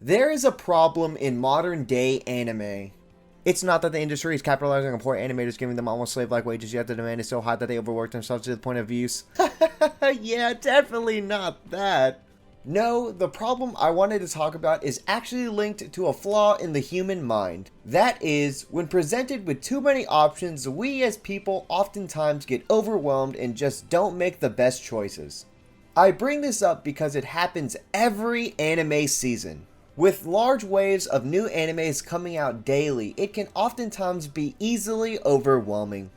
There is a problem in modern day anime. It's not that the industry is capitalizing on poor animators, giving them almost slave-like wages, yet the demand is so high that they overwork themselves to the point of abuse. Yeah, definitely not that. No, the problem I wanted to talk about is actually linked to a flaw in the human mind. That is, when presented with too many options, we as people oftentimes get overwhelmed and just don't make the best choices. I bring this up because it happens every anime season. With large waves of new animes coming out daily, it can oftentimes be easily overwhelming.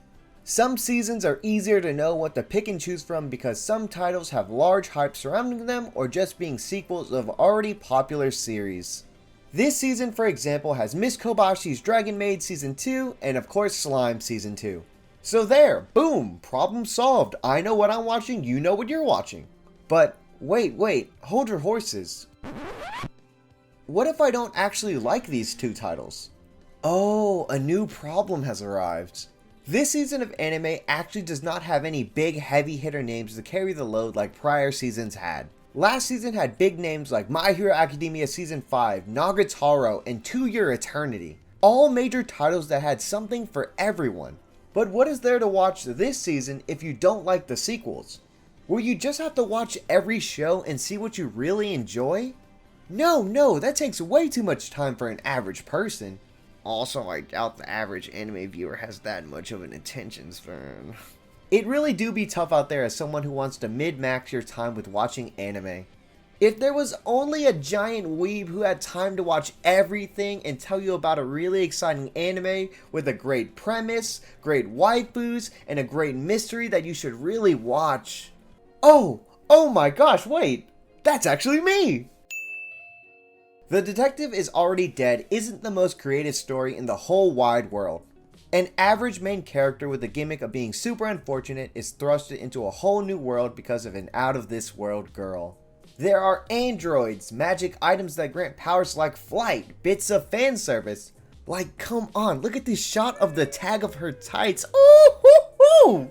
Some seasons are easier to know what to pick and choose from because some titles have large hype surrounding them or just being sequels of already popular series. This season, for example, has Miss Kobashi's Dragon Maid Season 2 and of course Slime Season 2. So there, boom, problem solved. I know what I'm watching, you know what you're watching. But wait, hold your horses. What if I don't actually like these two titles? Oh, a new problem has arrived. This season of anime actually does not have any big heavy hitter names to carry the load like prior seasons had. Last season had big names like My Hero Academia Season 5, Nagatoro, and To Your Eternity. All major titles that had something for everyone. But what is there to watch this season if you don't like the sequels? Will you just have to watch every show and see what you really enjoy? No, that takes way too much time for an average person. Also, I doubt the average anime viewer has that much of an attention span. It really do be tough out there as someone who wants to min-max your time with watching anime. If there was only a giant weeb who had time to watch everything and tell you about a really exciting anime with a great premise, great waifus, and a great mystery that you should really watch. Oh my gosh, wait, that's actually me! The Detective Is Already Dead isn't the most creative story in the whole wide world. An average main character with the gimmick of being super unfortunate is thrusted into a whole new world because of an out-of-this-world girl. There are androids, magic items that grant powers like flight, bits of fan service. Like, come on, look at this shot of the tag of her tights. Ooh,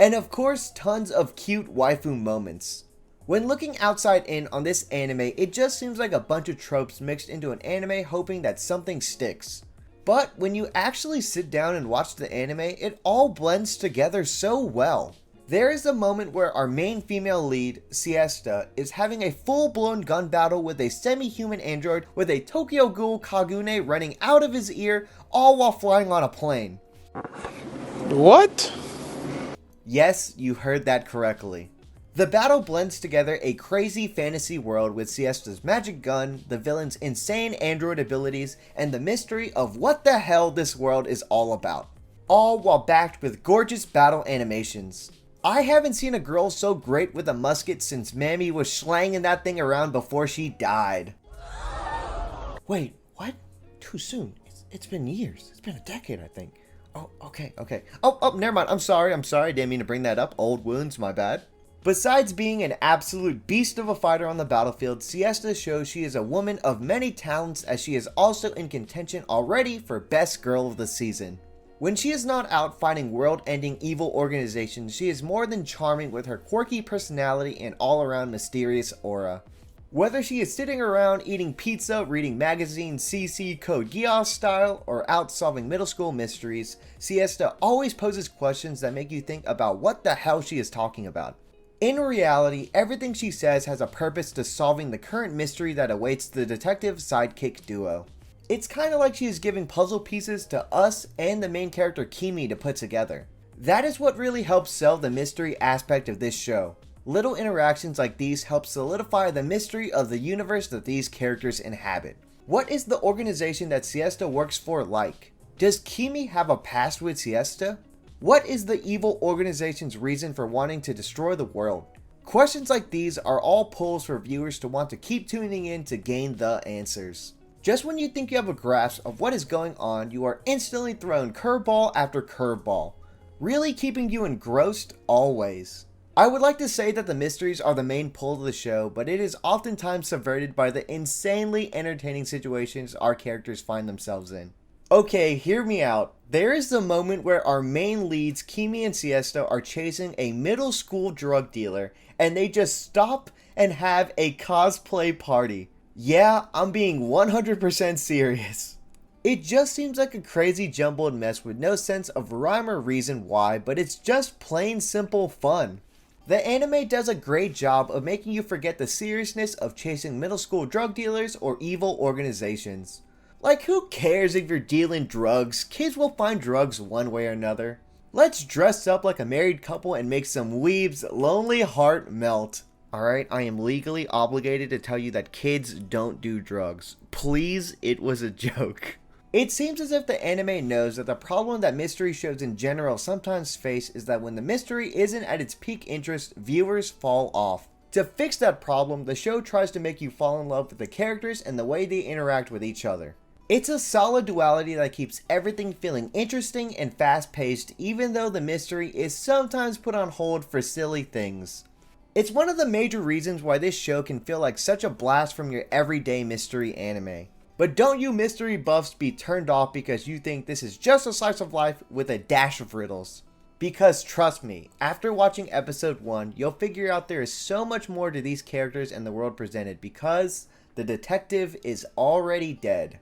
and of course, tons of cute waifu moments. When looking outside in on this anime, it just seems like a bunch of tropes mixed into an anime hoping that something sticks. But when you actually sit down and watch the anime, it all blends together so well. There is a moment where our main female lead, Siesta, is having a full-blown gun battle with a semi-human android with a Tokyo Ghoul Kagune running out of his ear, all while flying on a plane. What? Yes, you heard that correctly. The battle blends together a crazy fantasy world with Siesta's magic gun, the villain's insane android abilities, and the mystery of what the hell this world is all about. All while backed with gorgeous battle animations. I haven't seen a girl so great with a musket since Mammy was slanging that thing around before she died. Wait, what? Too soon. It's been years. It's been a decade, I think. Oh, okay. Oh, never mind. I'm sorry. Didn't mean to bring that up. Old wounds, my bad. Besides being an absolute beast of a fighter on the battlefield, Siesta shows she is a woman of many talents as she is also in contention already for Best Girl of the Season. When she is not out fighting world-ending evil organizations, she is more than charming with her quirky personality and all-around mysterious aura. Whether she is sitting around eating pizza, reading magazines CC Code Geass style, or out solving middle school mysteries, Siesta always poses questions that make you think about what the hell she is talking about. In reality, everything she says has a purpose to solving the current mystery that awaits the detective sidekick duo. It's kinda like she is giving puzzle pieces to us and the main character Kimi to put together. That is what really helps sell the mystery aspect of this show. Little interactions like these help solidify the mystery of the universe that these characters inhabit. What is the organization that Siesta works for like? Does Kimi have a past with Siesta? What is the evil organization's reason for wanting to destroy the world? Questions like these are all pulls for viewers to want to keep tuning in to gain the answers. Just when you think you have a grasp of what is going on, you are instantly thrown curveball after curveball, really keeping you engrossed always. I would like to say that the mysteries are the main pull of the show, but it is oftentimes subverted by the insanely entertaining situations our characters find themselves in. Okay, hear me out. There is the moment where our main leads, Kimi and Siesta, are chasing a middle school drug dealer, and they just stop and have a cosplay party. Yeah, I'm being 100% serious. It just seems like a crazy jumbled mess with no sense of rhyme or reason why, but it's just plain simple fun. The anime does a great job of making you forget the seriousness of chasing middle school drug dealers or evil organizations. Like, who cares if you're dealing drugs? Kids will find drugs one way or another. Let's dress up like a married couple and make some weebs' lonely heart melt. Alright, I am legally obligated to tell you that kids don't do drugs. Please, it was a joke. It seems as if the anime knows that the problem that mystery shows in general sometimes face is that when the mystery isn't at its peak interest, viewers fall off. To fix that problem, the show tries to make you fall in love with the characters and the way they interact with each other. It's a solid duality that keeps everything feeling interesting and fast-paced, even though the mystery is sometimes put on hold for silly things. It's one of the major reasons why this show can feel like such a blast from your everyday mystery anime. But don't you mystery buffs be turned off because you think this is just a slice of life with a dash of riddles. Because trust me, after watching episode 1, you'll figure out there is so much more to these characters and the world presented because the detective is already dead.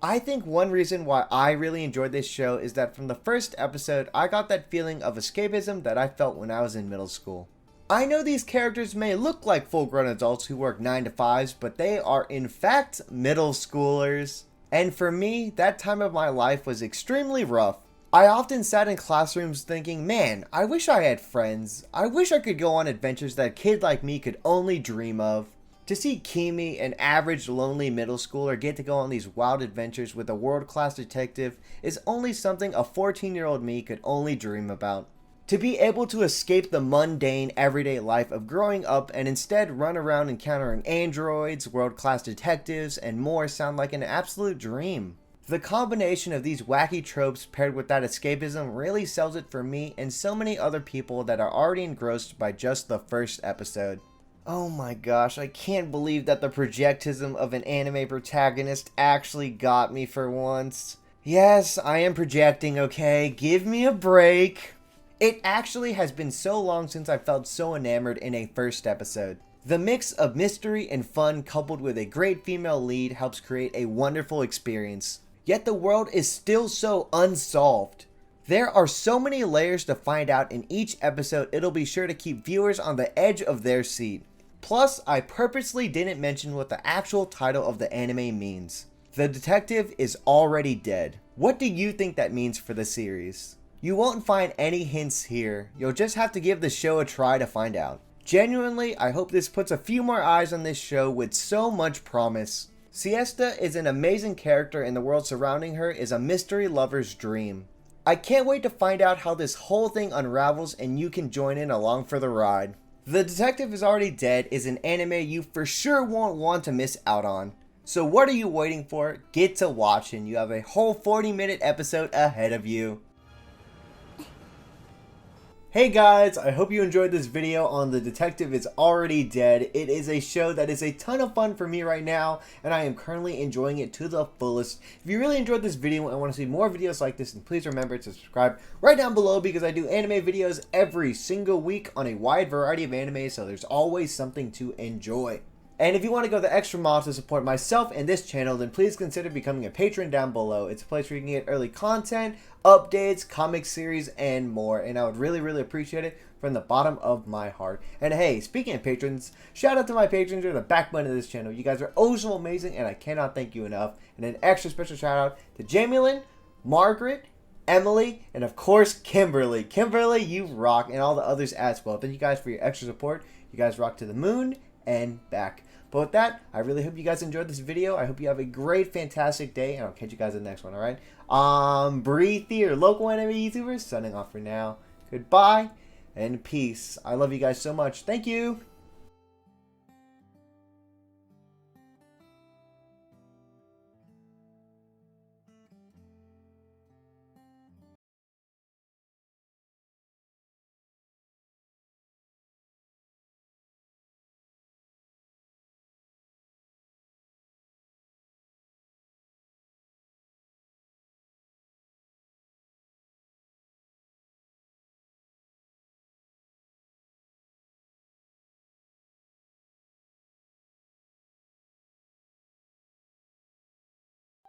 I think one reason why I really enjoyed this show is that from the first episode, I got that feeling of escapism that I felt when I was in middle school. I know these characters may look like full-grown adults who work 9 to 5s, but they are in fact middle schoolers. And for me, that time of my life was extremely rough. I often sat in classrooms thinking, man, I wish I had friends. I wish I could go on adventures that a kid like me could only dream of. To see Kimi, an average lonely middle schooler, get to go on these wild adventures with a world-class detective is only something a 14-year-old me could only dream about. To be able to escape the mundane, everyday life of growing up and instead run around encountering androids, world-class detectives, and more sound like an absolute dream. The combination of these wacky tropes paired with that escapism really sells it for me and so many other people that are already engrossed by just the first episode. Oh my gosh, I can't believe that the projectism of an anime protagonist actually got me for once. Yes, I am projecting, okay? Give me a break. It actually has been so long since I felt so enamored in a first episode. The mix of mystery and fun coupled with a great female lead helps create a wonderful experience. Yet the world is still so unsolved. There are so many layers to find out in each episode, it'll be sure to keep viewers on the edge of their seat. Plus, I purposely didn't mention what the actual title of the anime means. The detective is already dead. What do you think that means for the series? You won't find any hints here, you'll just have to give the show a try to find out. Genuinely, I hope this puts a few more eyes on this show with so much promise. Siesta is an amazing character and the world surrounding her is a mystery lover's dream. I can't wait to find out how this whole thing unravels and you can join in along for the ride. The Detective is Already Dead is an anime you for sure won't want to miss out on. So what are you waiting for? Get to watching. You have a whole 40-minute episode ahead of you. Hey guys, I hope you enjoyed this video on The Detective is Already Dead. It is a show that is a ton of fun for me right now, and I am currently enjoying it to the fullest. If you really enjoyed this video and want to see more videos like this, then please remember to subscribe right down below because I do anime videos every single week on a wide variety of anime, so there's always something to enjoy. And if you want to go the extra mile to support myself and this channel, then please consider becoming a patron down below. It's a place where you can get early content, updates, comic series, and more. And I would really appreciate it from the bottom of my heart. And hey, speaking of patrons, shout out to my patrons. You're the backbone of this channel. You guys are oh so amazing, and I cannot thank you enough. And an extra special shout out to Jamie Lynn, Margaret, Emily, and of course, Kimberly. Kimberly, you rock, and all the others as well. Thank you guys for your extra support. You guys rock to the moon and back. But with that, I really hope you guys enjoyed this video. I hope you have a great, fantastic day, and I'll catch you guys in the next one, alright? BriThi, your local anime YouTuber, signing off for now. Goodbye, and peace. I love you guys so much. Thank you!